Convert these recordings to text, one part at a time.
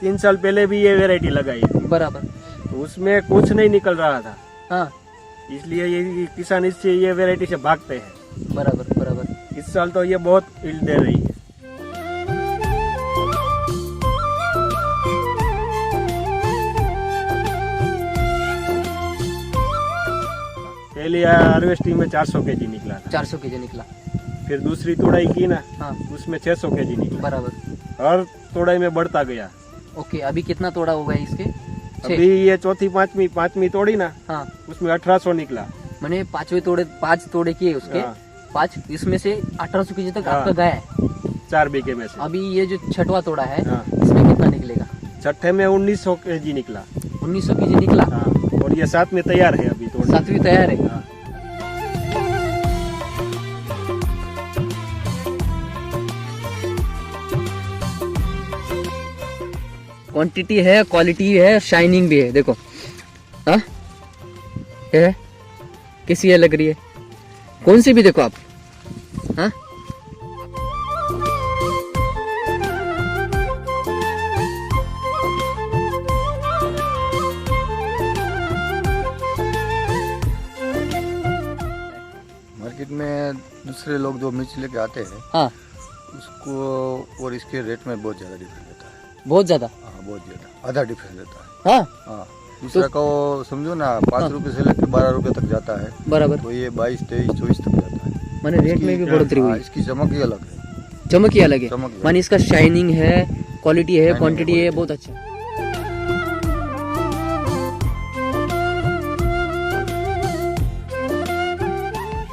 3 साल पहले भी ये वैरायटी लगाई थी, बराबर। तो उसमें कुछ नहीं निकल रहा था, हाँ, इसलिए ये किसान इससे ये वैरायटी से भागते हैं। बराबर बराबर। इस साल तो ये बहुत यील्ड दे रही है। पहले हार्वेस्टिंग में 400 केजी निकला था, 400 केजी निकला। फिर दूसरी तोड़ाई की ना, हाँ, उसमें 600 केजी निकला। बराबर। हर तोड़ाई में बढ़ता गया। ओके, अभी कितना तोड़ा होगा इसके? अभी ये चौथी पांचवी तोड़ी ना, हाँ, उसमें 1800 निकला। मैंने 5 तोड़े किए उसके, हाँ। 5, इसमें से 1800 केजी तक हाँ। आपका गया है। 4 बीघे में से। अभी ये जो छठवा तोड़ा है, हाँ। इसमें कितना निकलेगा? छठे में 1900 केजी निकला। 1900 केजी निकला। हाँ, और ये 7 में तैयार है अभी तोड़ने। 7वीं तैयार है। हाँ। क्वांटिटी है, क्वालिटी है, शाइनिंग भी है, देखो। हाँ, है कैसी है, लग रही है? कौन सी भी देखो आप। हाँ, मार्केट में दूसरे लोग जो मिर्च लेके आते हैं, हाँ, उसको और इसके रेट में बहुत ज़्यादा डिफरेंस रहता है। बहुत ज्यादा। हाँ, बहुत ज़्यादा, आधा डिफरेंस रहता है। हाँ, हाँ, दूसरा का वो समझो ना 5 रुपए से लेकर 12 रुपए तक जाता है, बराबर। तो ये 22, 23, 24 तक जाता है। माने रेट में भी बढ़ोतरी हाँ, हुई। इसकी चमक ही अलग है। चमक ही अलग है, चमक ही अलग। माने इसका शाइनिंग है, क्वालिटी है, Shining है, क्वांटिटी है, quality। बहुत अच्छा।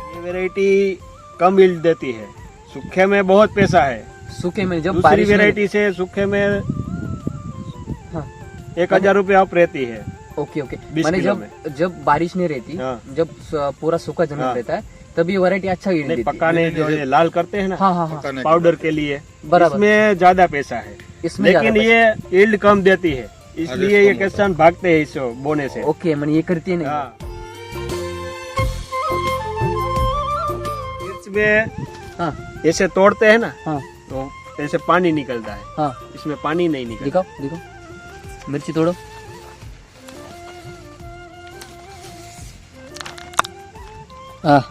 ये वैरायटी कम यील्ड देती है, सूखे में बहुत पैसा है। सूखे में जब दूसरी बारिश में- वैरायटी से सूखे में हाँ, 1000 रुपये अप रहती है। ओके ओके, 20 माने किलो जब बारिश नहीं रहती, हाँ। जब पूरा सूखा जमीन हाँ। रहता है, तब ये वैरायटी अच्छा yield नहीं, देती है। पकाने जो ये लाल करते हैं ना, हाँ हाँ हाँ, पकाने के पाउडर बाद। के लिए, बराबर। इसमें ज्यादा पैसा है, इसमें ज्यादा लेकिन ये यील्ड कम देती है, इसलिए ये कम होता है। किसान भागते हैं इस बोने से। ओके, मैंने ये करती है नहीं। हाँ। मिर्च में हाँ ऐसे तोड़ते हैं ना, हाँ तो ऐसे पानी निकलता है, हाँ, इसमें पानी नहीं निकलता। दिखाओ दिखाओ, मिर्ची तोड़ो। हाँ,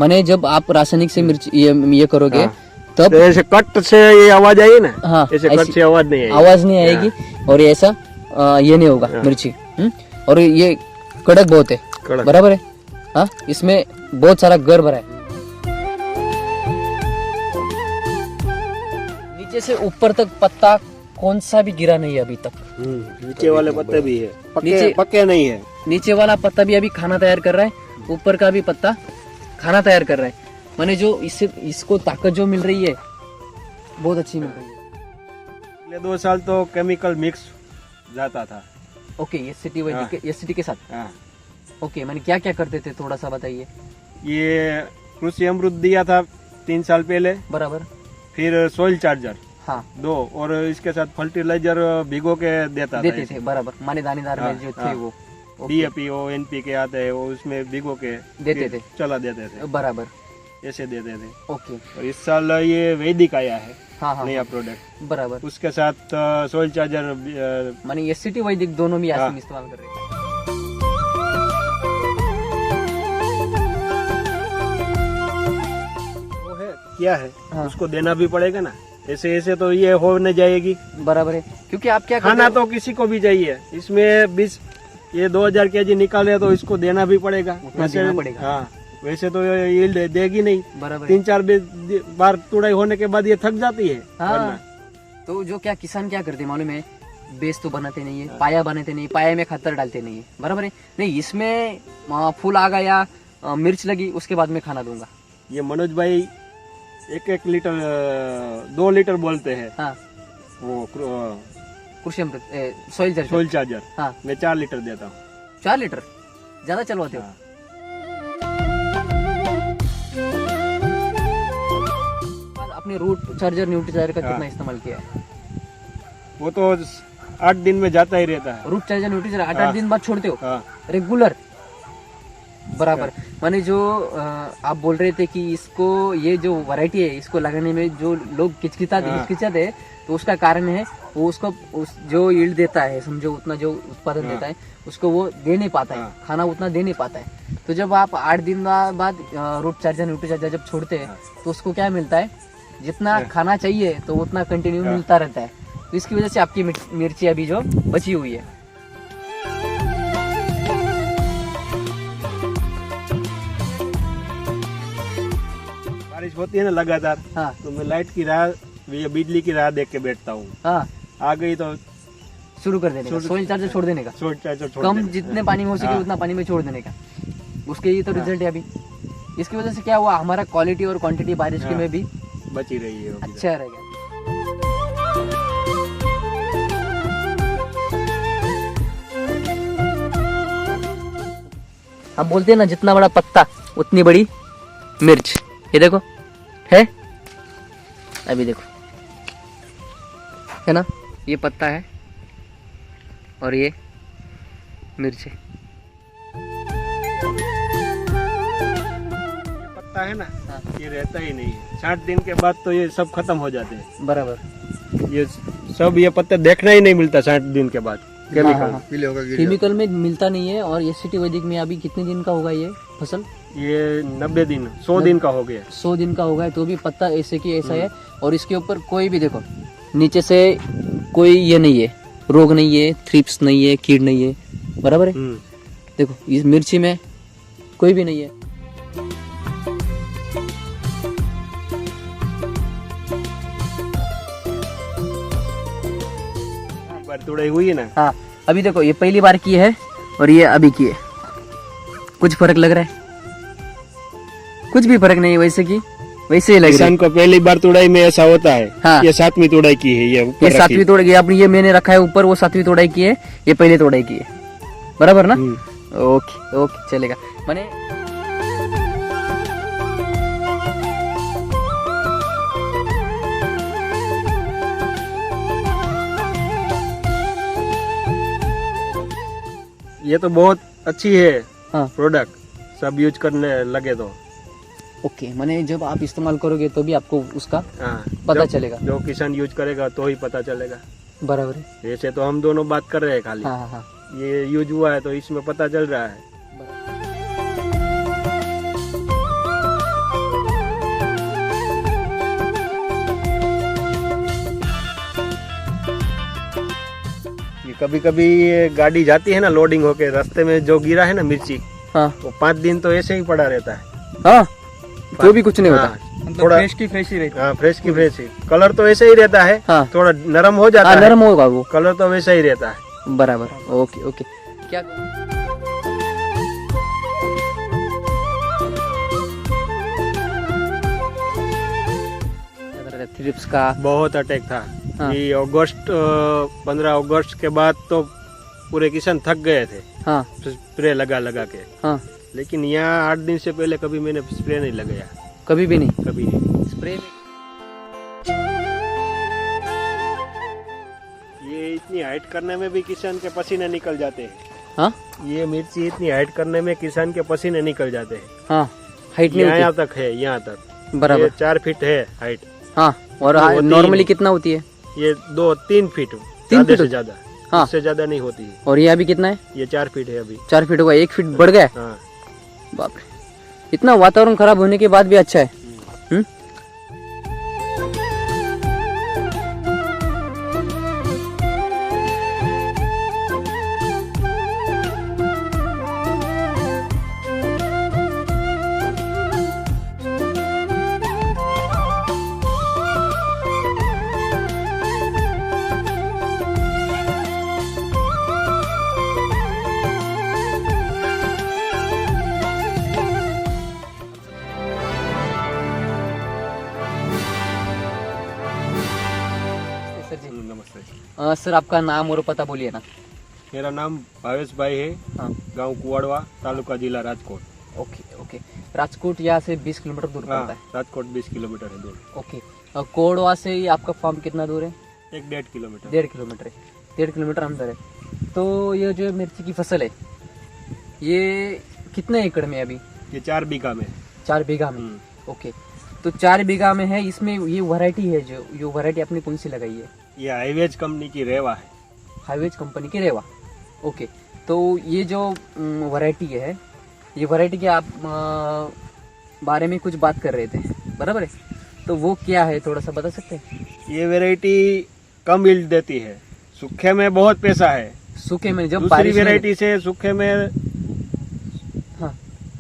माने जब आप रासायनिक से मिर्च ये करोगे, हाँ। तब तो ऐसे कट से ये आवाज आई ना, हाँ, ऐसे ऐसी कट से आवाज नहीं आई। आवाज नहीं आएगी, और ये ऐसा ये नहीं होगा हाँ। मिर्ची। और ये कड़क बहुत है, कड़क। बराबर है। हाँ, इसमें बहुत सारा गर भरा है। नीचे से ऊपर तक पत्ता कौन सा भी गिरा नहीं है अभी तक। नीचे वाले पत्ते भी है, नीचे- पक्के नहीं है। नीचे वाला पत्ता भी अभी खाना तैयार कर रहा है, ऊपर का भी पत्ता खाना तैयार कर रहा है। माने जो इसको ताकत जो मिल रही है, बहुत अच्छी मिल रही है। पिछले 2 साल तो केमिकल मिक्स जाता था। ओके, एससीटी के साथ। हाँ। ओके, मैंने क्या क्या करते थे, थोड़ा सा बताइए। ये कृषि अमृत दिया था 3 साल पहले, बराबर। फिर सोइल चार्जर हाँ, 2, और इसके साथ फर्टिलाइजर भिगो के देता देते था। थे, बराबर। माने दानेदार में जो थे हाँ। वो। ओके, डीएपी ओ एनपीके आते हैं, वो उसमें भिगो के देते फिर थे। चला देते थे, बराबर। ऐसे देते थे। ओके, और इस साल ये वैदिक आया है, हाँ हाँ नया हाँ, प्रोडक्ट, बराबर। उसके साथ सोइल चार्जर। माने एससीटी वैदिक दोनों भी हाँ। ऐसे इस्तेमाल कर रहे हैं। वो है क्या है, हाँ। उसको देना भी पड़ेगा ना, ऐसे ऐसे तो ये हो नहीं जाएगी। बराबर है, क्योंकि आप क्या खाना करते हो? तो किसी को भी चाहिए, इसमें 20 ये 2000 केजी निकाले तो इसको देना भी पड़ेगा। उतना देना पड़ेगा। हाँ, वैसे तो ये यील्ड देगी नहीं, बराबर है। 3-4 बार तुड़ाई होने के बाद ये थक जाती है। हाँ, वरना तो जो क्या किसान क्या करते हैं मालूम है, बेस तो बनाते नहीं है, पाया बनाते नहीं, पाया में खातर डालते नहीं है, बराबर है। नहीं, इसमें फूल आ गया, मिर्च लगी, उसके बाद में खाना दूंगा। ये मनोज भाई 1-1 लीटर 2 लीटर बोलते हैं, हाँ, वो कृषि अमृत सॉइल चार्जर। सोइल चार्जर, हाँ, मैं 4 लीटर देता हूँ। 4 लीटर ज्यादा चलवाते हो। हाँ। आपने रूट चार्जर न्यूट्री चार्जर का हाँ। कितना इस्तेमाल किया है? वो तो 8 दिन में जाता ही रहता है। रूट चार्जर न्यूट्री चार्जर 8-8 हाँ। दिन बाद छोड़ते हो हाँ, रेगुलर? बराबर। माने जो आप बोल रहे थे कि इसको ये जो वैरायटी है इसको लगाने में जो लोग हिचकिचाते हैं तो उसका कारण है वो उसको जो यील्ड देता है, समझो उतना जो उत्पादन देता है उसको वो दे नहीं पाता है, खाना उतना दे नहीं पाता है। तो जब आप 8 दिन बाद रूट चार्जर न्यूट्री चार्जर जब छोड़ते हैं तो उसको क्या मिलता है, जितना खाना चाहिए तो उतना कंटिन्यू मिलता रहता है। तो इसकी वजह से आपकी मिर्ची अभी जो बची हुई है। बारिश होती है ना लगातार, हाँ तो मैं लाइट की राह, ये बिजली की राह देख के बैठता हूँ। हाँ, आ गई तो शुरू कर देने का, सोइल चार्जर छोड़ देने का, छोड़ चार्जर छोड़ कम देने का। जितने पानी में हो सके उतना पानी में छोड़ देने का। उसके ये तो रिजल्ट है अभी। इसकी वजह से क्या हुआ, हमारा क्वालिटी और क्वांटिटी बारिश के में भी बची रही है अभी तक। अच्छा रहेगा। हम बोलते हैं ना जितना बड़ा पत्ता उतनी बड़ी मिर्च। ये देखो है, अभी देखो है ना, ये पत्ता है और ये मिर्च है। ये पत्ता है ना, ये रहता ही नहीं है। 60 दिन के बाद तो ये सब खत्म हो जाते हैं। बराबर, ये सब ये पत्ता देखना ही नहीं मिलता 60 दिन के बाद। केमिकल पीले होकर गिर केमिकल में मिलता नहीं है। और एससीटी वैदिक में अभी कितने दिन का होगा ये फसल? ये 90 दिन 100 दिन का हो गया। 100 दिन का होगा, तो भी पत्ता ऐसे की ऐसा है। और इसके ऊपर कोई भी देखो नीचे से कोई ये नहीं है, रोग नहीं है, थ्रिप्स नहीं है, कीड़ नहीं है, बराबर है। देखो इस मिर्ची में कोई भी नहीं है। तुड़ाई हुई है ना। हाँ, अभी देखो ये पहली बार की है और ये अभी की है। कुछ फर्क लग रहा है? कुछ भी फर्क नहीं है, वैसे की वैसे ही लग रही है। किसान को पहली बार तुड़ाई में ऐसा होता है। हाँ। ये 7वीं तुड़ाई की है। ये 7वीं तोड़ाई की अपनी, ये मैंने रखा है ऊपर, वो 7वीं तोड़ाई की है, ये पहली तोड़ाई की है, बराबर ना। ओके ओके, चलेगा। माने ये तो बहुत अच्छी है हाँ प्रोडक्ट, सब यूज करने लगे तो। ओके, माने जब आप इस्तेमाल करोगे तो भी आपको उसका हाँ, पता जब- चलेगा। जो किसान यूज करेगा तो ही पता चलेगा। बराबर है। ऐसे तो हम दोनों बात कर रहे हैं खाली। हाँ हाँ हाँ, ये यूज हुआ है तो इसमें पता चल रहा है। ये कभी कभी ये गाड़ी जाती है ना लोडिंग होके, रास्ते में जो गिरा है ना मिर्ची, हाँ वो 5 दिन तो ऐसे ही पड़ा रहता है। हाँ, तो भी कुछ नहीं होता। हाँ, थोड़ा फ्रेश की फ्रेश ही रहती है। हाँ, फ्रेश की फ्रेश ही। कलर तो ऐसे ही रहता है। हाँ। थोड़ा नरम हो जाता हाँ, है, नरम होगा वो। कलर तो वैसा ही रहता है। बराबर, ओके ओके। क्या थ्रिप्स का बहुत अटैक था। हाँ। ये अगस्त 15 अगस्त के बाद तो पूरे किसान थक गए थे हाँ स्प्रे लगा लगा के। हाँ, लेकिन यहाँ 8 दिन से पहले कभी मैंने स्प्रे नहीं लगाया, कभी भी नहीं कभी नहीं। स्प्रे में। ये इतनी हाइट करने में भी किसान के पसीने निकल जाते हैं। हाँ ये मिर्ची इतनी हाइट करने में किसान के पसीने निकल जाते हैं। हाँ, हाइट नहीं यहाँ होती। तक है, यहाँ तक बराबर। ये 4 फीट है हाइट। हाँ, और वो तीन- नॉर्मली कितना होती है? ये 2-3 फीट, 3 ज्यादा फीट से ज्यादा। हाँ। इससे ज्यादा नहीं होती है। और ये अभी कितना है? ये 4 फीट है अभी। 4 फीट होगा, 1 फीट बढ़ गया है। हाँ, बाप रे, इतना वातावरण खराब होने के बाद भी अच्छा है। हम्म? सर जी, नमस्ते। सर आपका नाम और पता बोलिए ना। मेरा नाम भावेश भाई है, हाँ, गांव कुवाड़वा, तालुका जिला राजकोट। Okay okay. राजकोट यहाँ से 20 किलोमीटर दूर पड़ता हाँ, है। राजकोट 20 किलोमीटर है दूर। ओके, कोड़वा से ही आपका फार्म कितना दूर है? 1-1.5 किलोमीटर। 1.5 किलोमीटर है, 1.5 किलोमीटर अंदर है। तो ये जो मिर्ची की फसल है, ये कितने एकड़ में अभी? ये 4 बीघा में। 4 बीघा में। ओके, तो 4 बीघा में है, इसमें ये वैरायटी है जो वैरायटी आपने कौन सी लगाई है? ये हाईवेज कंपनी की रेवा है। हाईवेज कंपनी की रेवा। ओके, तो ये जो वैरायटी है, ये वैरायटी के आप बारे में कुछ बात कर रहे थे, बराबर है? तो वो क्या है, थोड़ा सा बता सकते हैं? ये वैरायटी कम यील्ड देती है, सूखे में बहुत पैसा है। सूखे में जब दूसरी बारिश वैरायटी से सूखे में हाँ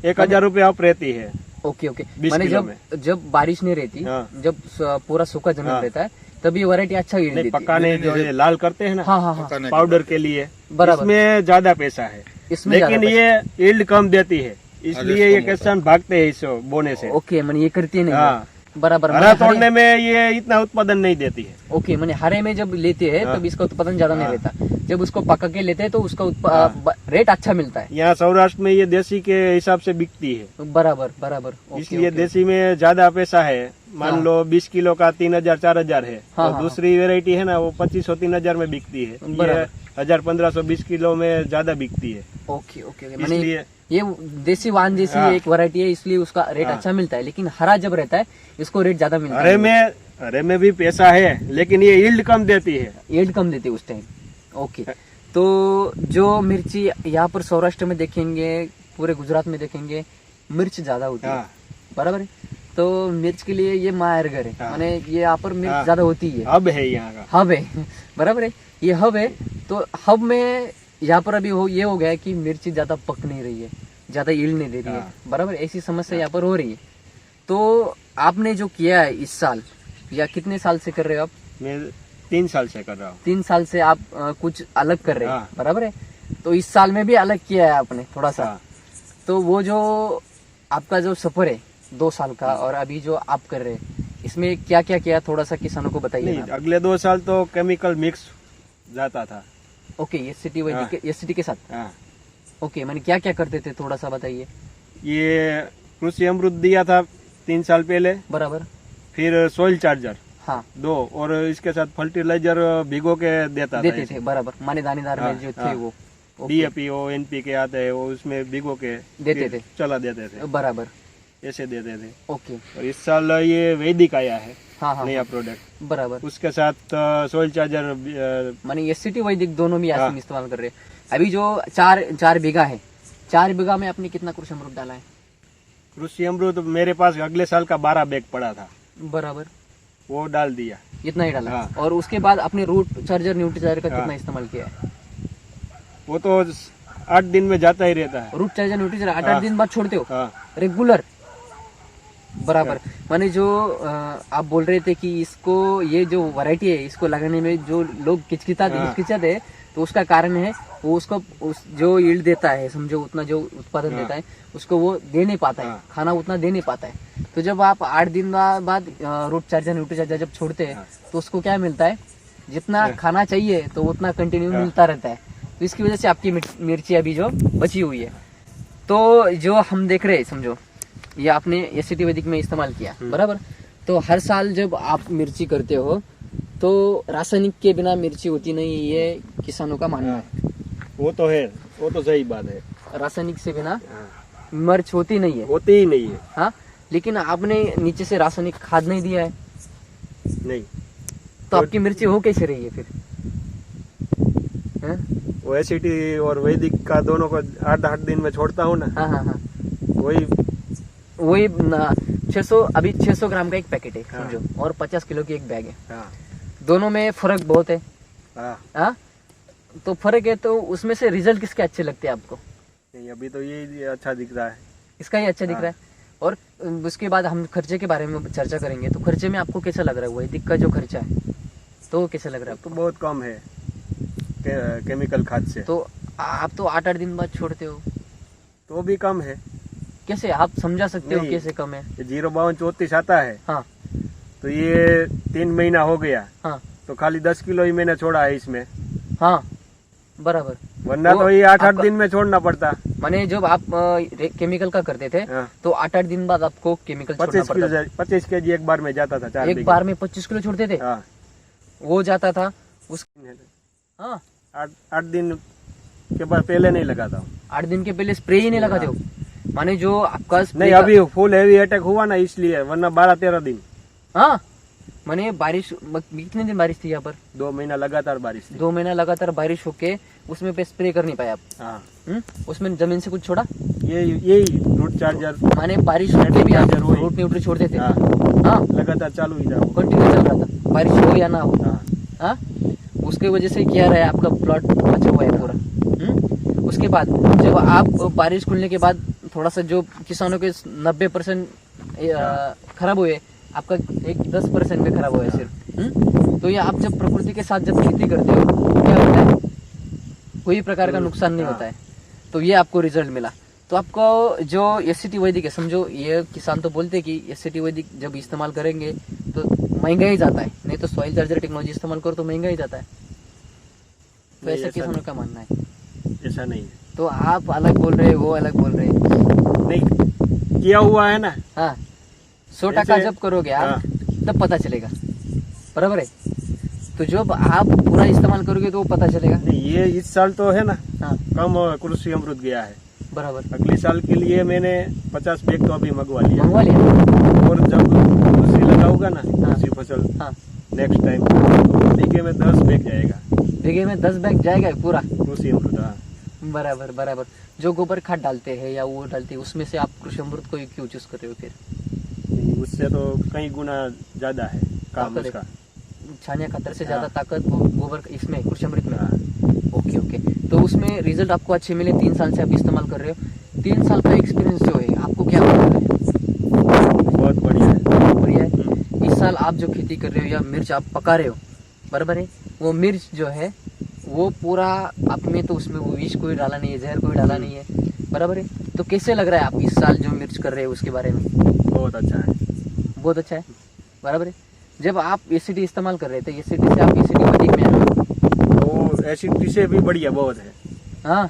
1000 रुपये ऑफ रहती है। ओके ओके, 20 माने किलो जब बारिश नहीं रहती, हाँ। जब पूरा सूखा जमीन हाँ। रहता है, तब ये वैरायटी अच्छा यील्ड नहीं, देती है। पकाने जो ये लाल करते हैं ना, हाँ हाँ हाँ, पकाने के पाउडर बाद। के लिए, बराबर। इसमें ज्यादा पैसा है, इसमें लेकिन ज्यादा ये यील्ड कम देती है, इसलिए ये कम होता है। किसान भागते हैं इस बोने से। ओके, मैंने ये करती है नहीं हाँ, बराबर। हरा तोड़ने में ये इतना उत्पादन नहीं देती है। ओके, मैंने हरे में जब लेते हैं हाँ। तब इसका उत्पादन ज्यादा नहीं हाँ। रहता, जब उसको पका के लेते हैं तो उसका रेट अच्छा मिलता है। यहाँ सौराष्ट्र में ये देसी के हिसाब से बिकती है, बराबर बराबर। ओके, इसलिए ओके। देसी में ज्यादा पैसा है। मान हाँ। लो 20 किलो का 3000 4000 है, हाँ, और हाँ, दूसरी वेरायटी है ना वो 2500 3000 में बिकती है। बराबर। ये 1500 20 किलो में ज्यादा बिकती है, ओके ओके ओके, मैंने इसलिए ये देसी वान जैसी हाँ। एक वैरायटी है, इसलिए उसका रेट हाँ। अच्छा मिलता है, लेकिन हरा जब रहता है इसको रेट ज्यादा मिलता हरे है। में हरे में भी पैसा है, लेकिन ये यील्ड कम देती है। यील्ड कम देती है उस टाइम। ओके, तो जो मिर्ची यहाँ पर सौराष्ट्र में देखेंगे, पूरे गुजरात में देखेंगे, मिर्च ज्यादा होती है, हाँ, बराबर है? तो मिर्च के लिए ये मायरगर है, हाँ। माने ये यहाँ पर मिर्च हाँ। ज्यादा होती है। अब है यहाँ का। हब है बराबर है, ये हब है। तो हब में यहाँ पर अभी ये हो गया है कि मिर्ची ज्यादा पक नहीं रही है, ज्यादा यील्ड नहीं दे रही है, हाँ। बराबर, ऐसी समस्या यहाँ पर हो रही है। तो आपने जो किया है इस साल, या कितने साल से कर रहे हो आप? मैं 3 साल से कर रहा हूँ। 3 साल से आप कुछ अलग कर रहे हैं, हाँ। बराबर है? तो इस साल में भी अलग किया है आपने थोड़ा सा। हाँ। तो वो जो आपका जो सफर है 2 साल का, और अभी जो आप कर रहे हैं, इसमें क्या क्या किया, थोड़ा सा किसानों को बताइए नहीं, ना। अगले 2 साल तो केमिकल मिक्स जाता था। ओके, एससीटी के साथ। हाँ, ओके, मैंने क्या क्या करते थे, थोड़ा सा बताइए। ये कृषि अमृत दिया था 3 साल पहले, बराबर। फिर सॉइल चार्जर हाँ, 2, और इसके साथ फर्टिलाइजर भिगो के देता देते था। थे, बराबर, माने दानेदार में हाँ, जो थे हाँ। वो। ओके, डीएपी ओ एनपीके आते हैं, वो उसमें भिगो के देते फिर थे। चला देते थे, बराबर। ऐसे देते थे। ओके, और इस साल ये वैदिक आया है, हाँ हाँ नया हाँ, प्रोडक्ट, बराबर, उसके साथ सॉइल चार्जर। माने एससीटी वैदिक दोनों भी हाँ। ऐसे इस्तेमाल कर रहे हैं। अभी जो 4 बीघा है, 4 बीघा में आपने कितना कृषि अमृत डाला है? कृषि अमृत मेरे पास अगले साल का 12 बैग पड़ा था, बराबर, वो डाल दिया। इतना ही डाला। हाँ। और उसके बाद अपने रूट चार्जर न्यूट्री चार्जर का हाँ। कितना इस्तेमाल किया है? वो तो 8 दिन में जाता ही रहता है। रूट चार्जर न्यूट्री चार्जर 8 हाँ। दिन बाद छोड़ते हो हाँ, रेगुलर? बराबर, माने जो आप बोल रहे थे कि इसको, ये जो वैरायटी है, इसको लगाने में जो लोग हिचकिचाते हैं, तो उसका कारण है वो उसको जो यील्ड देता है, समझो उतना जो उत्पादन हाँ। देता है, उसको वो दे नहीं पाता है, हाँ। खाना उतना दे नहीं पाता है। तो जब आप 8 दिन बाद रूट चार्जर न्यूट्री चार्जर जब छोड़ते हैं, हाँ। तो उसको क्या मिलता है, जितना हाँ। खाना चाहिए तो उतना कंटिन्यू हाँ। मिलता रहता है। तो इसकी वजह से आपकी मिर्ची अभी जो बची हुई है। तो जो हम देख रहे हैं, समझो ये आपने एससीटी वैदिक में इस्तेमाल किया, बराबर। तो हर साल जब आप मिर्ची करते हो तो रासायनिक के बिना मिर्ची होती नहीं, ये किसानों का मानना है। वो तो है, वो तो सही बात है। रासायनिक से बिना हाँ, मिर्च होती नहीं है, होती ही नहीं है। हाँ। लेकिन आपने नीचे से रासायनिक खाद नहीं दिया है, नहीं, तो आपकी मिर्ची हो कैसे रही है फिर? हाँ वो एसिटी और वैदिक का दोनों को 8 दिन में छोड़ता हूँ ना, हाँ हाँ, वही। वही 600, अभी 600 ग्राम का एक पैकेट है, हाँ। समझो, और 50 किलो की एक बैग है, हाँ, दोनों में फर्क बहुत है, हाँ। हाँ। तो फर्क है, तो उसमें से रिजल्ट किसके अच्छे लगते हैं आपको? नहीं, अभी तो ये अच्छा दिख रहा है। इसका ही अच्छा दिख हाँ। रहा है। और उसके बाद हम खर्चे के बारे में चर्चा करेंगे। तो खर्चे में आपको कैसा लग रहा है वैदिक का जो खर्चा है, तो कैसा लग रहा है तो आपको? बहुत कम है केमिकल खाद से, तो आप तो 8 दिन बाद छोड़ते हो, तो भी कम है। कैसे आप समझा सकते हो नहीं। कैसे कम है? ये 05234 आता है, हाँ तो ये 3 महीना हो गया, हाँ तो खाली 10 किलो ही मैंने छोड़ा है इसमें, हाँ, बराबर। वरना वो तो ये 8 आपका- दिन में छोड़ना पड़ता। माने जब आप केमिकल का करते थे, हाँ, तो 8 दिन बाद आपको केमिकल छोड़ना 25 पड़ता था। 25 केजी एक बार में जाता था, 4 एक बार में 25 किलो छोड़ते थे, हाँ, वो जाता था उस, हाँ। 8 दिन के बाद पहले नहीं लगाता हूँ। 8 दिन के पहले स्प्रे ही नहीं लगाते हो? माने जो आपका नहीं अभी फुल हैवी अटैक हुआ ना इसलिए, वरना 12-13 दिन, हाँ माने बारिश कितने दिन बारिश थी यहाँ पर? 2 महीना लगातार बारिश थी। 2 महीना लगातार बारिश होके उसमें पे स्प्रे कर नहीं पाए आप? हाँ उसमें जमीन से कुछ छोड़ा? यही रूट चार्जर, माने बारिश होते भी आप चार्जर वही। रूट न्यूट्री छोड़ते थे? हाँ हाँ लगातार चालू ही था वो। कंटिन्यू चल रहा था, बारिश हो या ना हो। हाँ हाँ उसके वजह से क्या रहा है, आपका प्लॉट बचा हुआ है पूरा। उसके बाद जब आप बारिश खुलने के बाद थोड़ा सा जो किसानों के 90% खराब हुए, आपका एक 10% में खराब हुआ है सिर्फ। तो ये आप जब प्रकृति के साथ जब खेती करते हो तो क्या होता है, कोई प्रकार का नुकसान नहीं होता है। तो ये आपको रिजल्ट मिला। तो आपको जो एससीटी वैदिक है, समझो ये किसान तो बोलते हैं कि एससीटी वैदिक जब इस्तेमाल करेंगे तो महंगा ही जाता है, नहीं तो सॉइल चार्जर टेक्नोलॉजी इस्तेमाल करो तो महंगा ही जाता है। तो नहीं, ऐसा ऐसा किसानों का मानना है। ऐसा नहीं है। तो आप अलग बोल रहे हैं, वो अलग बोल रहे हैं। नहीं किया हुआ है ना। हाँ 100% ऐसे- जब करोगे आप हाँ। तब पता चलेगा, बराबर है। तो जब आप पूरा इस्तेमाल करोगे तो वो पता चलेगा। नहीं ये इस साल तो है ना हाँ कम कृषि अमृत गया है। बराबर, अगले साल के लिए मैंने 50 बैग तो अभी मंगवा लिया, मंगवा लिया। और जब कृषि लगाऊंगा ना हाँ। कृषि फसल हाँ नेक्स्ट टाइम तो बीघे में 10 बैग जाएगा बीघे में 10 बैग जाएगा पूरा। कृषि अमृत। हाँ बराबर बराबर। जो गोबर खाद डालते हैं या वो डालते हैं उसमें से आप कृषि अमृत को क्यों चूज कर रहे हो फिर? नहीं, उससे तो कई गुना ज्यादा है काम ताकत है। उसका। छानिया खातर से ज्यादा हाँ। ताकत गोबर इसमें कृषि अमृत में। हाँ। Okay okay. तो उसमें रिजल्ट आपको अच्छे मिले, 3 साल से आप इस्तेमाल कर रहे हो। 3 साल का एक्सपीरियंस जो है आपको क्या लग रहा है? बहुत बढ़िया है। बढ़िया है। इस साल आप जो खेती कर रहे हो या मिर्च आप पका रहे हो, बराबर है, वो मिर्च जो है वो पूरा आप में तो उसमें वो विष कोई डाला नहीं है, जहर कोई डाला नहीं है, बराबर है। तो कैसे लग रहा है आप इस साल जो मिर्च कर रहे हो उसके बारे में? बहुत अच्छा है। बहुत अच्छा है, बराबर है। जब आप एसिडी इस्तेमाल कर रहे थे, एसिडी से आप एसिडी वैदिक में आए, तो एसिड से भी बढ़िया बहुत है। हाँ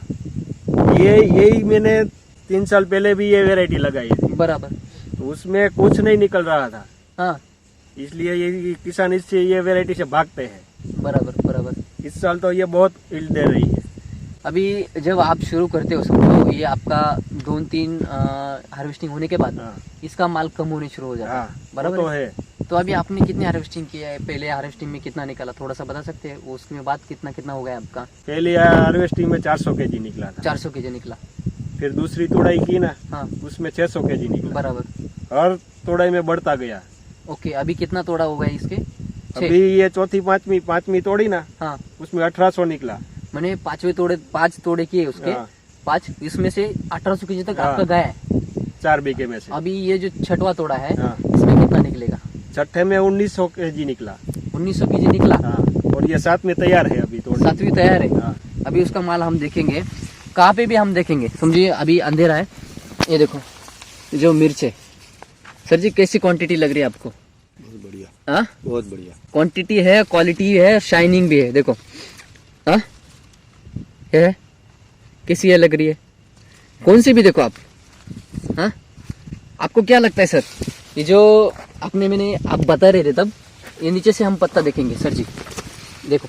यही मैंने 3 साल पहले भी ये वैरायटी लगाई थी, बराबर, तो उसमें कुछ नहीं निकल रहा था, हाँ इसलिए ये किसान इससे ये वैरायटी से भागते हैं। बराबर बराबर। इस साल तो ये बहुत यील्ड दे रही है। अभी जब आप शुरू करते हो, समझो ये आपका 2-3 हार्वेस्टिंग होने के बाद हाँ। इसका माल कम होने शुरू हो जाता है, हाँ बराबर वो तो है। है। तो अभी आपने कितनी हार्वेस्टिंग किया है? पहले हार्वेस्टिंग में कितना निकला, थोड़ा सा बता सकते हैं? उसके बाद कितना कितना हो गया आपका? पहले हार्वेस्टिंग में 400 केजी निकला था, 400 केजी निकला, फिर दूसरी तोड़ाई की ना हाँ उसमें 600 केजी निकला। बराबर। हर तोड़ाई में बढ़ता गया। ओके, अभी कितना तोड़ा होगा इसके? 6। अभी ये चौथी पांचवी तोड़ी ना हाँ उसमें 1800 निकला। मैंने 5 तोड़े किए उसके, हाँ। 5, इसमें से 1800 केजी तक हाँ। आपका गया है। 4 बीघे में से। अभी ये जो 6वां तोड़ा है हाँ। इसमें कितना निकलेगा? छठे में 1900 केजी निकला। 1900 केजी निकला। हाँ और ये 7 में तैयार है अभी तोड़ने। 7वीं तैयार है। हाँ। अभी उसका माल हम देखेंगे, कहाँ पे भी हम देखेंगे। समझिए अभी अंधेरा है, ये देखो जो मिर्च है। सर जी कैसी क्वांटिटी लग रही है आपको? बहुत बढ़िया, हाँ बहुत बढ़िया। क्वांटिटी है, क्वालिटी है, शाइनिंग भी है, देखो। हाँ है, कैसी है लग रही है? कौन सी भी देखो आप। हाँ आपको क्या लगता है सर, ये जो मैंने आप बता रहे थे तब, ये नीचे से हम पत्ता देखेंगे सर जी, देखो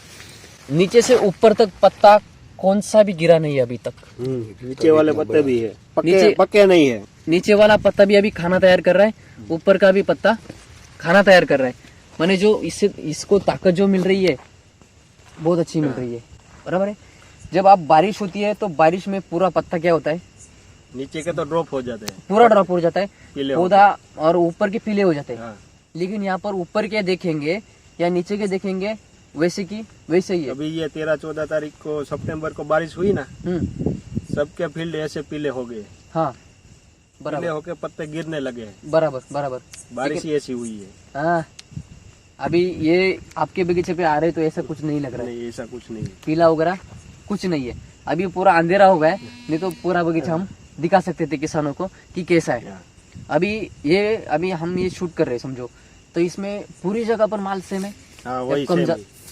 नीचे से ऊपर तक पत्ता कौन सा भी गिरा नहीं है अभी तक। नीचे वाले पत्ते भी है, नीचे- पक्के नहीं है। नीचे वाला पत्ता भी अभी खाना तैयार कर रहा है, ऊपर का भी पत्ता खाना तैयार कर रहा है। माने जो इसको ताकत जो मिल रही है बहुत अच्छी मिल रही है, बराबर है। जब आप बारिश होती है तो बारिश में पूरा पत्ता क्या होता है, नीचे के तो ड्रॉप हो जाते हैं, पूरा ड्रॉप हो जाता है पीले हो पौधा, और ऊपर के पीले हो जाते हैं। हाँ। लेकिन यहाँ पर ऊपर के देखेंगे या नीचे के देखेंगे वैसे की वैसे ही है। अभी ये 13-14 तारीख को सितंबर को बारिश हुई ना, सबके फील्ड ऐसे पीले हो गए, हाँ पीले बराबर होके पत्ते गिरने लगे। बराबर बराबर। बारिश ही ऐसी हुई है। हाँ अभी ये आपके बगीचे पे आ रहे तो ऐसा कुछ नहीं लग रहा है, नहीं ऐसा कुछ नहीं। पीला वगैरह कुछ नहीं है। अभी पूरा अंधेरा हो गया है, नहीं तो पूरा बगीचा हम दिखा सकते थे किसानों को कि कैसा है। हाँ। अभी हम ये शूट कर रहे हैं समझो, तो इसमें पूरी जगह पर माल सेम है, हाँ वही कम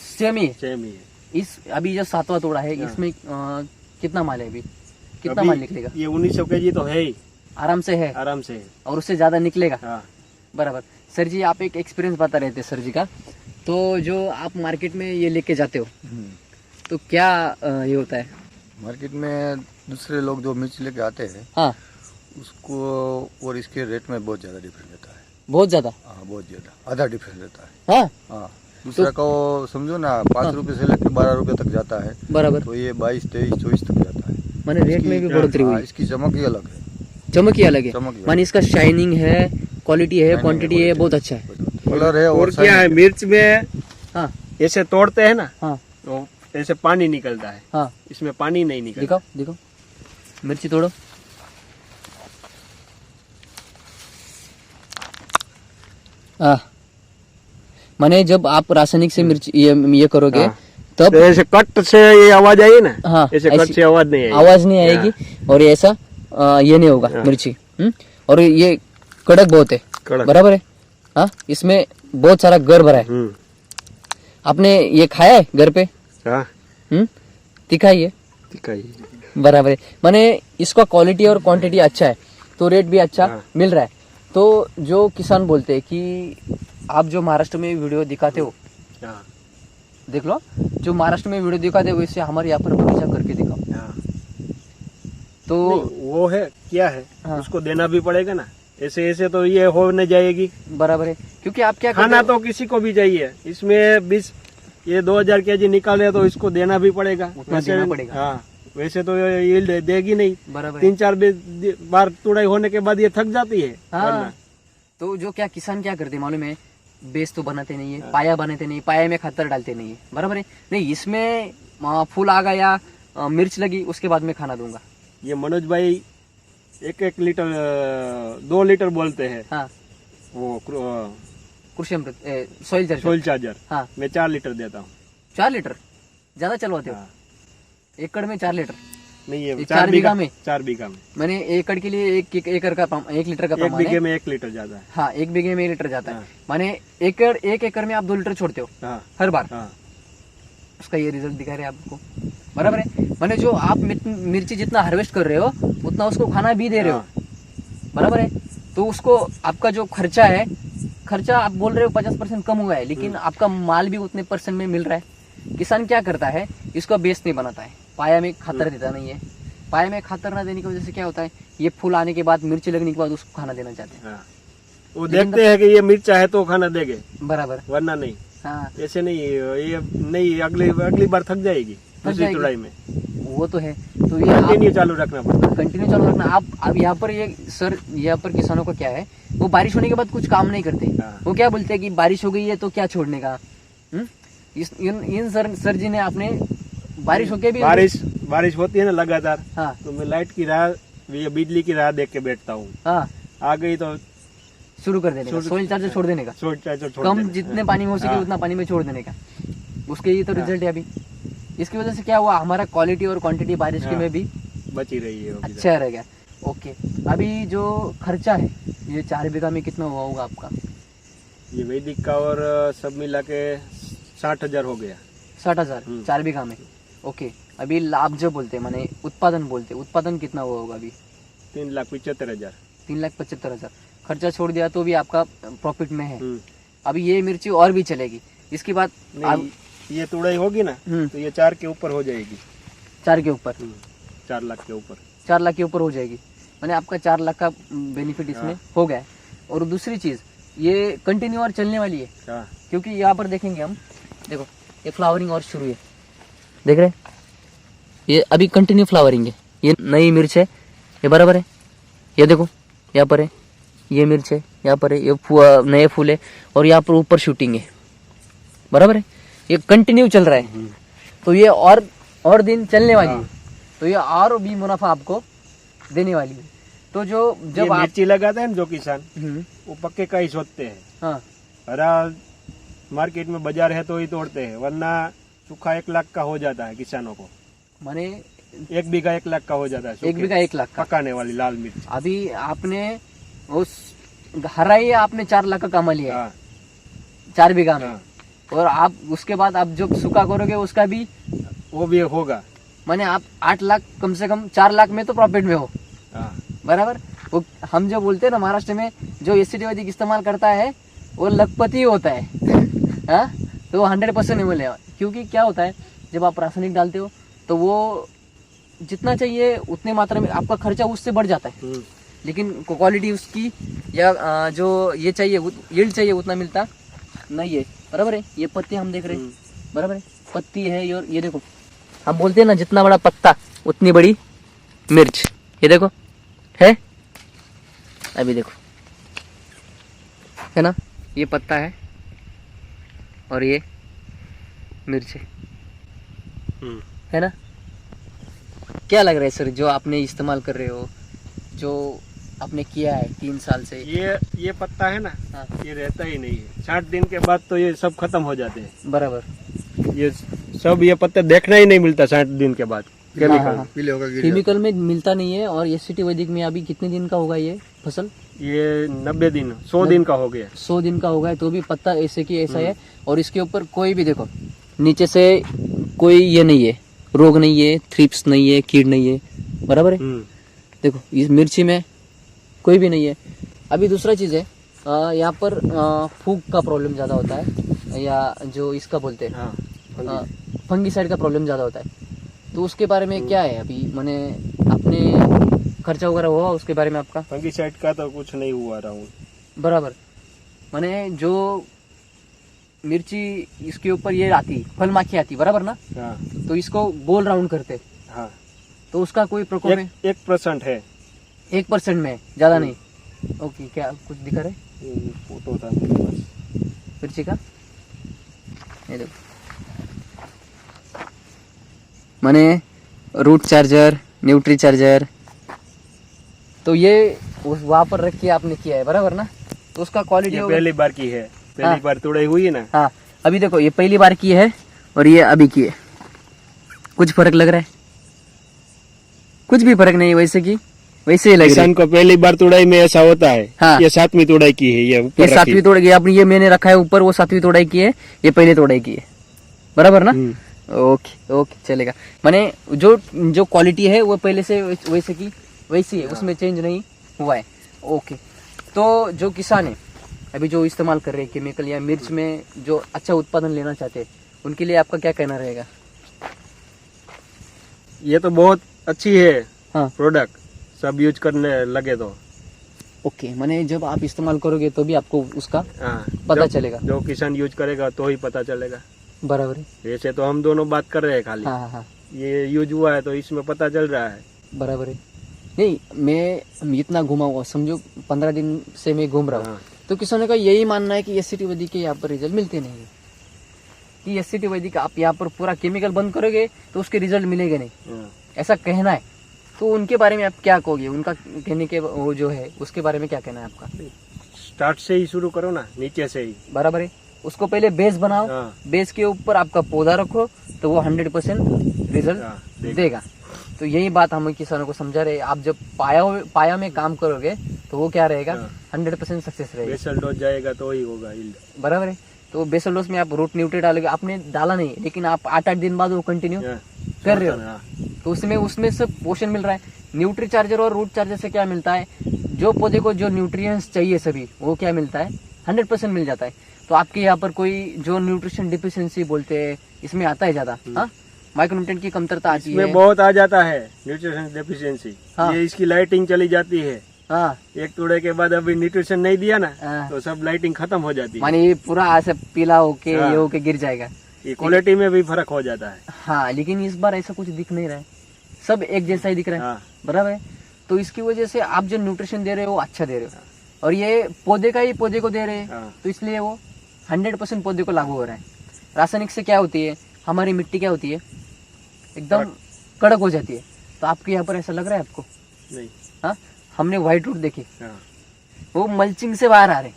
सेम ही है। सेम ही है। इस अभी जो 7वां तोड़ा है हाँ। इसमें कितना माल है अभी, कितना अभी माल निकलेगा? ये 1900 केजी तो है ही, आराम से है, आराम से है। और उससे ज्यादा निकलेगा। हाँ। बराबर। सर जी आप एक एक्सपीरियंस बता रहे थे सर जी का, तो जो आप मार्केट में ये लेके जाते हो तो क्या ये होता है? मार्केट में दूसरे लोग जो मिर्च लेके आते हैं हाँ उसको और इसके रेट में बहुत ज़्यादा डिफरेंस रहता है। बहुत ज्यादा। हाँ बहुत ज़्यादा, आधा डिफरेंस रहता है। हाँ हाँ दूसरा का वो समझो ना 5 रुपए से लेकर 12 रुपए तक जाता है, बराबर। तो ये 22, 23, 24 तक जाता है। माने रेट में भी बढ़ोतरी हाँ, हुई। इसकी चमक ही अलग है। चमक ही अलग है। चमक ही माने इसका शाइनिंग है, क्वालिटी है, क्वांटिटी है, बहुत अच्छा है। कलर है और क्या है, मिर्च में हाँ ऐसे तोड़ते हैं ना हाँ तो ऐसे पानी निकलता है, हाँ, इसमें पानी नहीं निकलता। दिखाओ दिखाओ, मिर्ची तोड़ो। माने जब आप रासायनिक से मिर्च ये करोगे हाँ। तब तो ऐसे कट से ये आवाज आई ना, हाँ, ऐसे कट ऐसी से आवाज नहीं आई। आवाज नहीं आएगी और ये ऐसा ये नहीं होगा हाँ। मिर्ची। और ये कड़क बहुत है, कड़क। बराबर है। हाँ, इसमें बहुत सारा गर भरा है। आपने ये खाया है घर पे? हाँ तीखा ही है, दिखाइए। बराबर है। माने इसका क्वालिटी और क्वांटिटी अच्छा है तो रेट भी अच्छा हाँ। मिल रहा है। तो जो किसान बोलते हैं कि आप जो महाराष्ट्र में वीडियो दिखाते हो, हाँ देख लो, जो महाराष्ट्र में वीडियो दिखाते हो इससे हमारे यहाँ पर बगीचा करके दिखाओ। हाँ। तो नहीं, वो है क्या है, हाँ। उसको देना भी पड़ेगा ना। ऐसे ऐसे तो ये हो नहीं जाएगी। बराबर है, क्योंकि आप क्या खाना करते हो? तो किसी को भी चाहिए। इसमें 20 ये 2000 केजी निकाले तो इसको देना भी पड़ेगा। उतना देना पड़ेगा। हाँ, वैसे तो ये यील्ड देगी नहीं। बराबर है। 3-4 बार तुड़ाई होने के बाद ये थक जाती है। हाँ। वरना। तो जो क्या किसान क्या करते हैं मालूम है, बेस तो बनाते नहीं है, पाया बनाते नहीं, पाया में खातर डालते नहीं है, बराबर है। नहीं, इसमें फूल आ गया, मिर्च लगी, उसके बाद में खाना दूंगा। ये मनोज भाई 1-1 लीटर 2 लीटर बोलते हैं। हाँ, वो कृषि अमृत, सॉइल चार्जर। Soil charger. हाँ, मैं 4 लीटर देता हूँ। 4 लीटर ज्यादा चलवाते हो? हाँ। एकड़ में 4 लीटर? नहीं, ये ये 4 बीघा में? 4 बीघा में। मैंने एकड़ के लिए 1 लीटर का 1 लीटर का 1 प्रमाण बीघे है। में 1 लीटर ज्यादा है। हाँ, 1 बीघे में 1 लीटर जाता है। हाँ। माने 1 एकड़ में आप 2 लीटर छोड़ते हो हाँ हर बार। हाँ उसका ये रिजल्ट दिखा रहे हैं आपको, बराबर है। माने जो आप मिर्ची जितना हार्वेस्ट कर रहे हो उतना उसको खाना भी दे रहे हो, बराबर है। तो उसको आपका जो खर्चा है, खर्चा आप बोल रहे हो 50% कम हुआ है, लेकिन आपका माल भी उतने % में मिल रहा है। किसान क्या करता है, इसका बेस नहीं बनाता है, पाया में खातर देता नहीं है। पाया में खातर ना देने की वजह से क्या होता है, ये फूल आने के बाद, मिर्ची लगने के बाद उसको खाना देना चाहते हैं। हाँ। वो देखते हैं कि ये मिर्च है तो खाना देंगे, बराबर। वरना नहीं। हाँ, ऐसे नहीं, ये नहीं, अगली बार थक जाएगी दूसरी जाएगी। तुड़ाई में। वो तो है। तो ये कंटिन्यू चालू रखना पड़ता कंटिन्यू चालू रखना। आप अब यहाँ पर ये सर, यहाँ पर किसानों का क्या है, वो बारिश होने के बाद कुछ काम नहीं करते। हाँ। वो क्या बोलते हैं कि बारिश हो गई है तो क्या छोड़ने का। इन सर जी ने आपने बारिश होके भी है। बारिश होती है ना लगातार, हाँ तो मैं लाइट की राह, ये बिजली की राह देख के बैठता हूँ। हाँ, आ गई तो शुरू कर देने का, सोइल चार्जर छोड़ देने का। छोड़ कम देना। जितने पानी में हो सके हाँ। उतना पानी में छोड़ देने का। उसके ये तो रिजल्ट है अभी। इसकी वजह से क्या हुआ, हमारा क्वालिटी और क्वांटिटी बारिश के हाँ। में भी बची रही है अभी तक। अच्छा रह गया। ओके, अभी जो खर्चा है ये 4 बीघा में कितना हुआ होगा आपका? ये वैदिक का और सब मिला के 60,000 हो गया। 60,000 4 बीघा में। ओके, अभी लाभ जो बोलते हैं, माने उत्पादन बोलते हैं, उत्पादन कितना हुआ होगा अभी? 3,75,000। 3,75,000 खर्चा छोड़ दिया तो भी आपका प्रॉफिट में है। हम्म। अभी ये मिर्ची और भी चलेगी। इसके बाद नहीं, ये तुड़ाई होगी ना तो ये 4 के ऊपर हो जाएगी। 4 के ऊपर, 4 लाख के ऊपर। 4 लाख के ऊपर हो जाएगी। मैंने आपका 4 लाख का बेनिफिट इसमें हो गया है। और दूसरी चीज, ये कंटिन्यू और चलने वाली है, हाँ। क्योंकि यहाँ पर देखेंगे हम, देखो ये फ्लावरिंग और शुरू है, देख रहे हैं? ये अभी कंटिन्यू फ्लावरिंग है। ये नई मिर्च है, ये बराबर है। ये देखो यहाँ पर है, ये मिर्च है, यहाँ पर है, ये नए फूल है, और यहाँ पर ऊपर शूटिंग है, बराबर है। ये कंटिन्यू चल रहा है, तो ये और दिन चलने वाली है, तो ये और भी मुनाफा आपको देने वाली है। तो जो जब आप मिर्ची लगाते हैं ना जो किसान, वो पक्के का ही सोचते हैं। हाँ हरा मार्केट में बाजार है तो ही तोड़ते हैं, वरना सूखा 1 लाख का हो जाता है किसानों को। माने 1 बीघा 1 लाख का हो जाता है। 1 बीघा 1 लाख का। पकाने वाली लाल मिर्च। अभी आपने उस हरा ही आपने 4 लाख का कमा लिया है, हाँ 4 बीघा में। हाँ, और आप उसके बाद आप जब सूखा करोगे उसका भी, वो भी होगा। माने आप 8 लाख कम से कम 4 लाख में तो प्रॉफिट में हो, हाँ बराबर। वो हम जो बोलते हैं ना महाराष्ट्र में, जो एसिड वैदिक इस्तेमाल करता है वो लखपति होता है। हाँ, तो वो 100% नहीं मिलेगा। क्योंकि क्या होता है, जब आप रासायनिक डालते हो तो वो जितना चाहिए उतने मात्रा में आपका खर्चा उससे बढ़ जाता है। लेकिन क्वालिटी उसकी या जो ये चाहिए यील्ड चाहिए उतना मिलता नहीं है। बराबर है। ये पत्ती हम देख रहे हैं, बराबर है, पत्ती है। और ये देखो, हम बोलते हैं ना जितना बड़ा पत्ता उतनी बड़ी मिर्च। ये देखो है, अभी देखो, है ना, ये पत्ता है और ये मिर्च है ना। क्या लग रहा है सर जो आपने इस्तेमाल कर रहे हो, जो आपने किया है 3 साल से? ये पत्ता है ना, हाँ। ये रहता ही नहीं है। 60 दिन के बाद तो ये सब खत्म हो जाते हैं। बराबर। ये पत्ते देखना ही नहीं मिलता 60 दिन के बाद। केमिकल हाँ। पीले होकर गिर केमिकल में मिलता नहीं है। और एससीटी वैदिक में अभी कितने दिन का होगा ये फसल? ये 90 दिन 100 दिन का हो गया। 100 दिन का होगा तो भी पत्ता ऐसे की ऐसा है। और इसके ऊपर कोई भी देखो नीचे से कोई ये नहीं है, रोग नहीं है, थ्रिप्स नहीं है, कीड़ नहीं है। बराबर है। देखो इस मिर्ची में कोई भी नहीं है। अभी दूसरा चीज़ है, यहाँ पर फूग का प्रॉब्लम ज़्यादा होता है, या जो इसका बोलते हैं फंगीसाइड का प्रॉब्लम ज़्यादा होता है। तो उसके बारे में क्या है अभी, मैंने अपने खर्चा वगैरह हुआ उसके बारे में आपका? फंगीसाइड का तो कुछ नहीं हुआ राहुल। बराबर। मैंने जो मिर्ची इसके ऊपर ये आती, फल माखी आती, बराबर ना, हाँ। तो इसको गोल राउंड करते, हाँ। तो उसका कोई प्रकोप है? 1% है। 1% में, ज्यादा नहीं। ओके, क्या कुछ दिखा रहे फोटो था मेरे पास मिर्ची का? ये देखो, मैंने रूट चार्जर, न्यूट्री चार्जर, तो ये उस वहाँ पर रख के आपने किया है, बराबर ना। तो उसका क्वालिटी पहली बार की है, पहली बार तोड़ाई हुई है ना। हाँ, अभी देखो ये पहली बार की है और ये अभी की है। कुछ फर्क लग रहा है? कुछ भी फर्क नहीं, वैसे की वैसे ही लग रही है। किसान को पहली बार तोड़ाई में ऐसा होता है। हाँ। ये 7वीं तोड़ाई की है। ये 7वीं तोड़ाई, अपनी ये मैंने रखा है ऊपर, वो 7वीं तोड़ाई की है, ये पहले तोड़ाई की है, बराबर ना। ओके ओके, चलेगा। माने जो क्वालिटी है वो पहले से वैसे की वैसी है, उसमें चेंज नहीं हुआ है। ओके, तो जो किसान है अभी जो इस्तेमाल कर रहे हैं केमिकल या मिर्च में, जो अच्छा उत्पादन लेना चाहते हैं, उनके लिए आपका क्या कहना रहेगा? ये तो बहुत अच्छी है हाँ। प्रोडक्ट, सब यूज करने लगे तो। ओके, माने जब आप इस्तेमाल करोगे तो भी आपको उसका हाँ, पता चलेगा। जो किसान यूज करेगा तो ही पता चलेगा। बराबर है। वैसे तो हम दोनों बात कर रहे हैं खाली। हाँ हाँ हाँ, ये यूज हुआ है तो इसमें पता चल रहा है। बराबर है। नहीं, मैं इतना घुमा हुआ, समझो 15 दिन से मैं घूम रहा हूँ। हाँ। तो किसानों का यही मानना है कि एससीटी वैदिक के यहाँ पर रिजल्ट मिलते नहीं है, कि एससीटी वैदिक आप यहाँ पर पूरा केमिकल बंद करोगे तो उसके रिजल्ट मिलेंगे नहीं, हाँ। ऐसा कहना है। तो उनके बारे में आप क्या कहोगे? उनका कहने के वो जो है उसके बारे में क्या कहना है आपका? स्टार्ट से ही शुरू करो ना, नीचे से ही। बराबर है। उसको पहले बेस बनाओ, हाँ। बेस के ऊपर आपका पौधा रखो तो वो 100% हाँ, रिजल्ट देगा। तो यही बात हम किसानों को समझा रहे हैं। आप जब पाया में काम करोगे तो वो क्या रहेगा, 100% सक्सेस रहेगा। बेसल डोज जाएगा तो ही होगा यील्ड। बराबर है। तो बेसल डोज में आप रूट न्यूट्री डालोगे, आपने डाला नहीं लेकिन आप 8-8 दिन बाद वो कंटिन्यू कर रहे हो, तो उसमें से पोषण मिल रहा है। न्यूट्री चार्जर और रूट चार्जर से क्या मिलता है, जो पौधे को जो न्यूट्रिएंट्स चाहिए सभी वो क्या मिलता है, 100% मिल जाता है। तो आपके यहाँ पर कोई जो न्यूट्रिशन डिफिशियंसी बोलते हैं इसमें आता है ज्यादा, हाँ, माइक्रोन्यूट्रिएंट की कमतरता आती है, इसमें बहुत आ जाता है न्यूट्रिशन डेफिशिएंसी। हाँ। ये इसकी लाइटिंग चली जाती है। हाँ, एक तोड़े के बाद अभी न्यूट्रिशन नहीं दिया ना, हाँ। तो सब लाइटिंग खत्म हो जाती है। माने ये पूरा ऐसे पीला होके हाँ। ये होके गिर जाएगा। ये क्वालिटी में भी फर्क हो जाता है। हाँ, लेकिन इस बार ऐसा कुछ दिख नहीं रहा है, सब एक जैसा ही दिख रहा है। हाँ। बराबर है। तो इसकी वजह से आप जो न्यूट्रिशन दे रहे हो वो अच्छा दे रहे हो, और ये पौधे का ही पौधे को दे रहे हैं, हाँ। तो इसलिए वो 100% पौधे को लागू हो रहा है। रासायनिक से क्या होती है, हमारी मिट्टी क्या होती है, एकदम कड़क हो जाती है। तो आपके यहाँ पर ऐसा लग रहा है आपको? नहीं। हाँ, हमने व्हाइट रूट देखे, हाँ। वो मल्चिंग से बाहर आ रहे,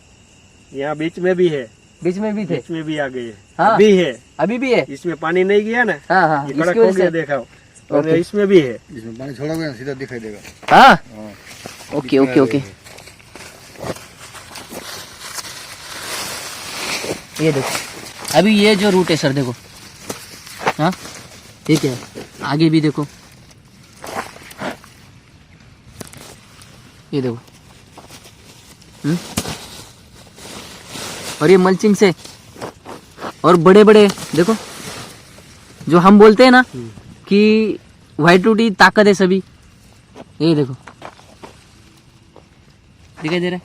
यहाँ बीच में भी है, बीच में भी थे, बीच में भी आ गए। हाँ। अभी है, अभी भी है। इसमें पानी नहीं गया ना। हाँ हाँ, ये इसकी कड़क हो वजह गया, से। देखा और इसमें भी है। इसमें पानी छोड़ोगे ना सीधा दिखाई देगा। हाँ, हाँ। Okay okay okay. ये देखो, अभी ये जो रूट है सर, देखो, हाँ, ठीक है, आगे भी देखो, ये देखो, और ये मल्चिंग से, और बड़े बड़े देखो, जो हम बोलते हैं ना कि व्हाइट रूट ही ताकत है सभी, ये देखो, दिखाई दे रहा है?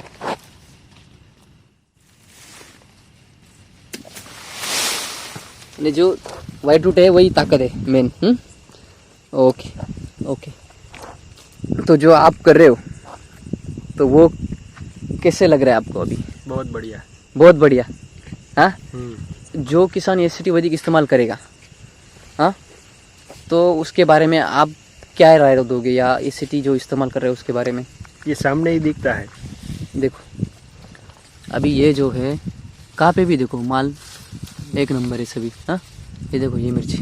ये जो व्हाइट रूट है वही ताकत है मेन। Okay okay. तो जो आप कर रहे हो तो वो कैसे लग रहा है आपको अभी? बहुत बढ़िया। बहुत बढ़िया। हाँ, जो किसान एसीटी वैदिक इस्तेमाल करेगा, हाँ, तो उसके बारे में आप क्या राय दोगे, या एसीटी जो इस्तेमाल कर रहे हो उसके बारे में? ये सामने ही दिखता है। देखो अभी ये जो है कहाँ पे भी देखो माल एक नंबर है सभी। हाँ, ये देखो ये मिर्ची,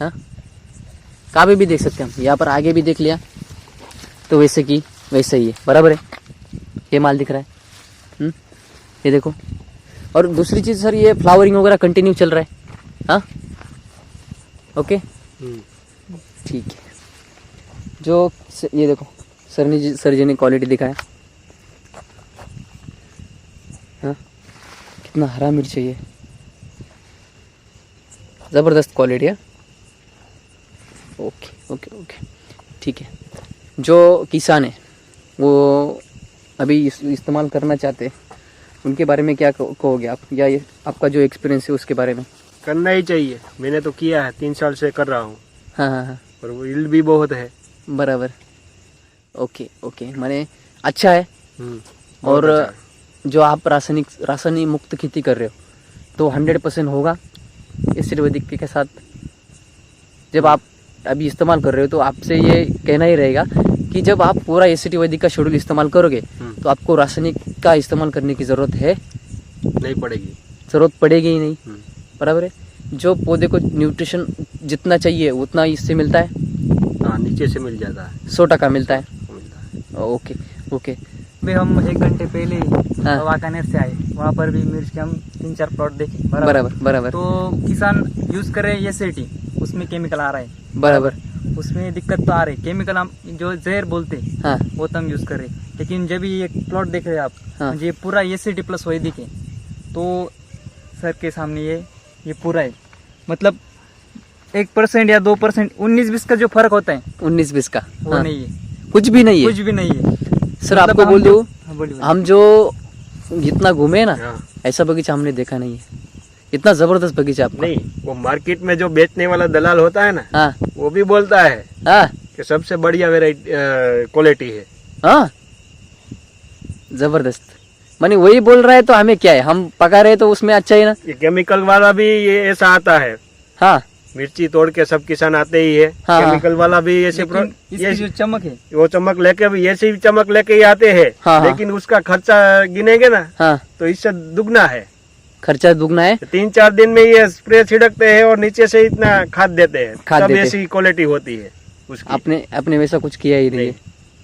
हाँ, कहाँ पे भी देख सकते हैं हम। यहाँ पर आगे भी देख लिया तो वैसे की वैसे ही है, बराबर है। ये माल दिख रहा है, ये देखो। और दूसरी चीज़ सर, ये फ्लावरिंग वगैरह कंटिन्यू चल रहा है। हाँ, ओके, ठीक है। जो ये देखो सर जी ने क्वालिटी दिखाया, हाँ, कितना हरा मिर्च है ये, ज़बरदस्त क्वालिटी है। ओके ओके ओके, ठीक है। जो किसान है वो अभी इस्तेमाल करना चाहते हैं, उनके बारे में क्या कहोगे आप, या ये आपका जो एक्सपीरियंस है उसके बारे में? करना ही चाहिए। मैंने तो किया है, 3 साल से कर रहा हूँ। हाँ हाँ हाँ, और वो यील्ड भी बहुत है। बराबर। ओके ओके, माने अच्छा है। बहुत और अच्छा है। जो आप रासायनिक मुक्त खेती कर रहे हो तो 100% होगा एसिड वैदिक के साथ। जब आप अभी इस्तेमाल कर रहे हो तो आपसे ये कहना ही रहेगा कि जब आप पूरा एसिड वैदिक का शेड्यूल इस्तेमाल करोगे तो आपको रासायनिक का इस्तेमाल करने की ज़रूरत है नहीं पड़ेगी, ज़रूरत पड़ेगी ही नहीं, बराबर है। जो पौधे को न्यूट्रिशन जितना चाहिए उतना इससे मिलता है। हाँ, नीचे से मिल जाता है, 100% मिलता है। मिलता है। Okay okay. भी हम 1 घंटे पहले हाँ। वाकानेर से आए, वहाँ पर भी मिर्च के हम 3-4 प्लॉट देखे। बराबर बराबर तो किसान यूज कर रहे हैं एसीटी, उसमें केमिकल आ रहा है, बराबर। उसमें दिक्कत तो आ रही है। केमिकल हम जो जहर बोलते हैं हाँ वो तो हम यूज कर रहे हैं, लेकिन जब ये प्लॉट देख रहे हैं आप, हाँ। ये पूरा एसीटी प्लस वैदिक है, तो सर के सामने ये पूरा है। मतलब 1% या 2%, 19-20 का जो फर्क होता है 19-20 का, वो हाँ, नहीं है, कुछ भी नहीं है। कुछ भी नहीं है। सर मतलब आपको हम बोल जो- दूं, हाँ, बोलिए। हम जो जितना घूमे ना हाँ। ऐसा बगीचा हमने देखा नहीं है। इतना जबरदस्त बगीचा आपका। नहीं, वो मार्केट में जो बेचने वाला दलाल होता है ना, हाँ वो भी बोलता है हाँ कि सबसे बढ़िया वेराइटी क्वालिटी है। हाँ, जबरदस्त। माने वही बोल रहा है तो हमें क्या है, हम पका रहे तो उसमें अच्छा ही ना। ये केमिकल वाला भी ये ऐसा आता है, हाँ मिर्ची तोड़ के सब किसान आते ही है। हाँ, केमिकल वाला भी ऐसे लेकिन इसकी जो चमक है, वो चमक लेके भी ऐसी भी चमक लेके ही आते हैं। हाँ, हाँ। लेकिन उसका खर्चा गिनेंगे ना हाँ, तो इससे दुगना है। खर्चा दुगना है। 3-4 दिन में ये स्प्रे छिड़कते हैं और नीचे से इतना खाद देते हैं, खाद तब देते हैं। ऐसी क्वालिटी होती है उसकी। आपने वैसा कुछ किया ही नहीं है,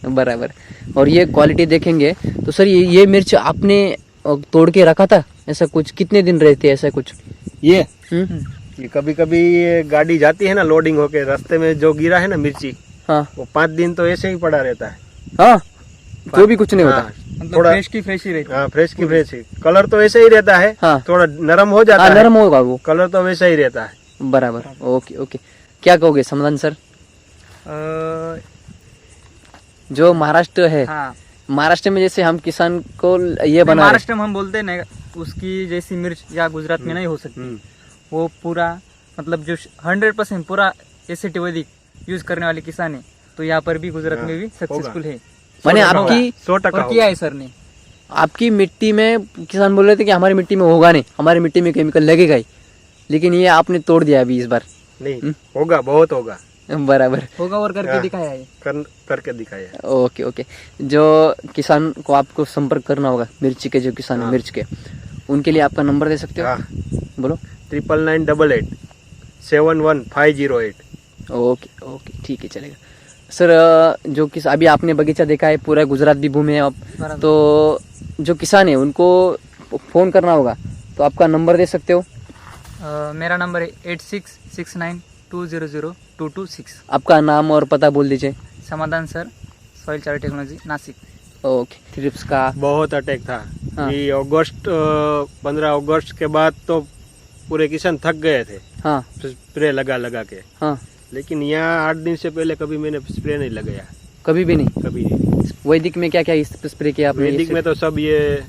बराबर। और ये क्वालिटी देखेंगे तो सर ये मिर्च आपने तोड़ के रखा था, ऐसा कुछ कितने दिन रहते हैं ऐसा कुछ? ये हम्म, ये कभी कभी ये गाड़ी जाती है ना लोडिंग होके, रास्ते में जो गिरा है ना मिर्ची, हाँ वो 5 दिन तो ऐसे ही पड़ा रहता है। हाँ, जो भी कुछ नहीं हाँ, होता। मतलब थोड़ा फ्रेश की फ्रेश ही रहती है। हाँ, फ्रेश की फ्रेश ही। कलर तो ऐसे ही रहता है, हाँ। थोड़ा नरम हो जाता हाँ, है, नरम होगा वो, कलर तो वैसा ही रहता है। बराबर। ओके ओके, क्या कहोगे समाधान सर? जो महाराष्ट्र है, हाँ, महाराष्ट्र में जैसे हम किसान को ये बना रहे, महाराष्ट्र में हम बोलते हैं ना, उसकी जैसी मिर्च या गुजरात में नहीं हो सकती। वो पूरा मतलब जो 100% पूरा एसिड वैदिक यूज करने वाले किसान है, तो यहाँ पर भी गुजरात में भी सक्सेसफुल है। माने 100% आपकी 100% और किया है सर ने। आपकी मिट्टी में किसान बोल रहे थे कि हमारी मिट्टी में होगा नहीं, हमारी मिट्टी में केमिकल लगेगा ही, लेकिन ये आपने तोड़ दिया अभी इस बार। नहीं होगा, बहुत होगा, बराबर, होगा और करके हाँ। दिखाया है। करके दिखाया। Okay okay. जो किसान को आपको संपर्क करना होगा, मिर्ची के जो किसान है हाँ। मिर्च के, उनके लिए आपका नंबर दे सकते हो? हाँ, बोलो। 9988 71508। ओके ओके, ठीक है, चलेगा सर। जो किस अभी आपने बगीचा देखा है, पूरा गुजरात भी घूमे हैं आप, बराबर। तो जो किसान है उनको फोन करना होगा तो आपका नंबर दे सकते हो? मेरा नंबर है 8669200226। आपका नाम और पता बोल दीजिए। समाधान sir, soil chart technology, Nashik. Okay. Thrips का बहुत अटैक था। हाँ। ये 15 अगस्त के बाद तो पूरे किसान थक गए थे हाँ स्प्रे लगा लगा के। हाँ, लेकिन यहाँ 8 दिन से पहले कभी मैंने स्प्रे नहीं लगाया। कभी भी नहीं। कभी नहीं। वैदिक में क्या क्या स्प्रे किया आपने? वैदिक में तो सब ये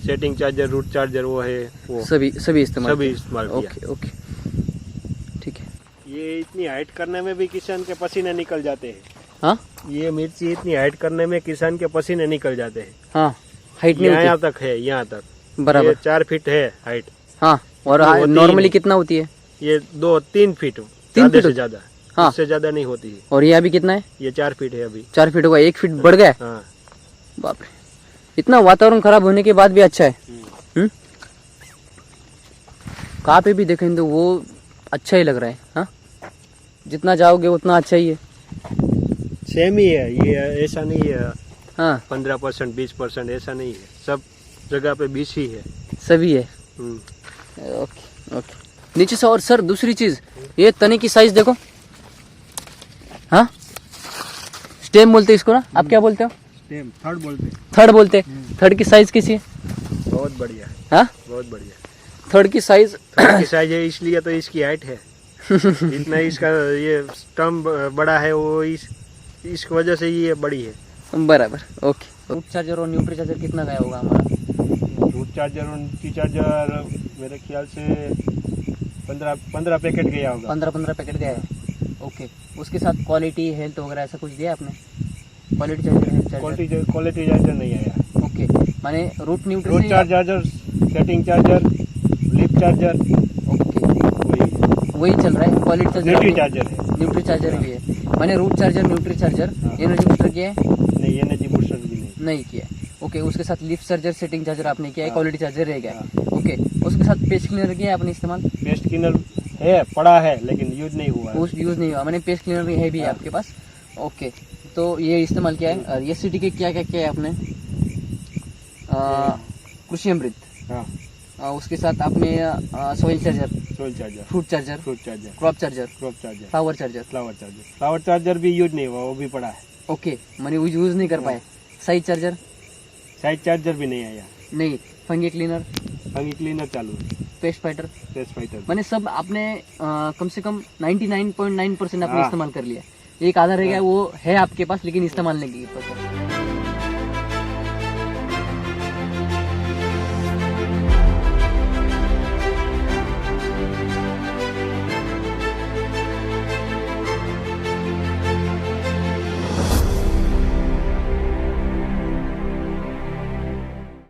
सेटिंग चार्जर, रूट चार्जर, वो है वो सभी इस्तेमाल सभी किया? इस्तेमाल किया। ओके ओके, ठीक है। ये इतनी हाइट करने में भी किसान के पसीने निकल जाते हैं। हाँ ये मिर्ची इतनी हाइट करने में किसान के पसीने निकल जाते हैं। हाँ, हाइट नहीं यहाँ होती तक है, यहाँ तक बराबर। ये 4 फीट है हाइट। हाँ, और इतनी होती ही नॉर्मली नहीं। कितना होती है? ये 2-3 फीट, 3 ज्यादा फीट? से ज्यादा। हाँ। उससे ज्यादा नहीं होती है। और ये अभी कितना है? ये 4 फीट है अभी। 4 फीट होगा, 1 फीट बढ़ गया है? हाँ। बाप रे, इतना वातावरण खराब होने के बाद भी अच्छा है। कहाँ पे भी देखें तो वो अच्छा ही लग रहा है। हाँ, जितना जाओगे उतना अच्छा ही है। सेम ही है ये, ऐसा नहीं है हाँ 15% 20% ऐसा नहीं है, सब जगह पे 20 ही है। सभी है। हम्म। Okay okay. नीचे से, और सर दूसरी चीज, ये तने की साइज देखो। हाँ, स्टेम बोलते हैं इसको ना, आप क्या बोलते हो? सेम थर्ड बोलते हैं। थर्ड बोलते हैं। थर्ड की साइज कैसी है? बहुत बढ़िया है। हाँ, बहुत बढ़िया। थर्ड की साइज थर्ड की साइज है इसलिए तो इसकी हाइट है। इतना इसका ये स्टम्प बड़ा है, वो इस वजह से ये बड़ी है। बराबर। ओके। रूट चार्जर और न्यूट्री चार्जर कितना गया होगा हमारा? रूट चार्जर और टी चार्जर मेरे ख्याल से 15 पैकेट गया होगा। 15 पैकेट गया है। ओके, उसके साथ क्वालिटी हेल्थ वगैरह ऐसा कुछ दिया आपने? Quality charger, health charger? Quality charger नहीं आया। ओके, माने रूट न्यूट्री रूट से charger, setting charger, lip charger, okay, वही वही चल रहा है। क्वालिटी चार्जर, न्यूट्री चार्जर है। न्यूट्री चार्जर भी है। मैंने रूट चार्जर, न्यूट्री चार्जर, हाँ। एनर्जी बूस्टर किया है? नहीं, एनर्जी बूस्टर भी नहीं। नहीं किया। ओके, उसके साथ लिप चार्जर, सेटिंग चार्जर आपने किया है, हाँ। क्वालिटी चार्जर रह गया। ओके, उसके साथ पेस्ट क्लीनर किया है आपने इस्तेमाल? पेस्ट क्लीनर है, पड़ा है, लेकिन यूज नहीं हुआ है। वो यूज नहीं हुआ। मैंने पेस्ट क्लीनर भी है भी आपके पास? ओके, तो ये इस्तेमाल किया है। और ये सिटी के क्या क्या किया है आपने? कृषि अमृत, हाँ, उसके साथ आपने soil charger, soil charger, fruit charger, fruit charger, crop charger, crop charger, flower charger. Flower charger भी यूज नहीं हुआ, वो भी पड़ा है। ओके, मैंने यूज नहीं कर पाए। साइज चार्जर साइड चार्जर भी नहीं आया। नहीं। फंगी क्लीनर, फंगी क्लीनर चालू है। पेस्ट फाइटर, पेस्ट फाइटर मैंने सब आपने कम से कम 99.9% आपने हाँ। इस्तेमाल कर लिया। एक आधा रह गया, वो है आपके पास लेकिन इस्तेमाल नहीं किया।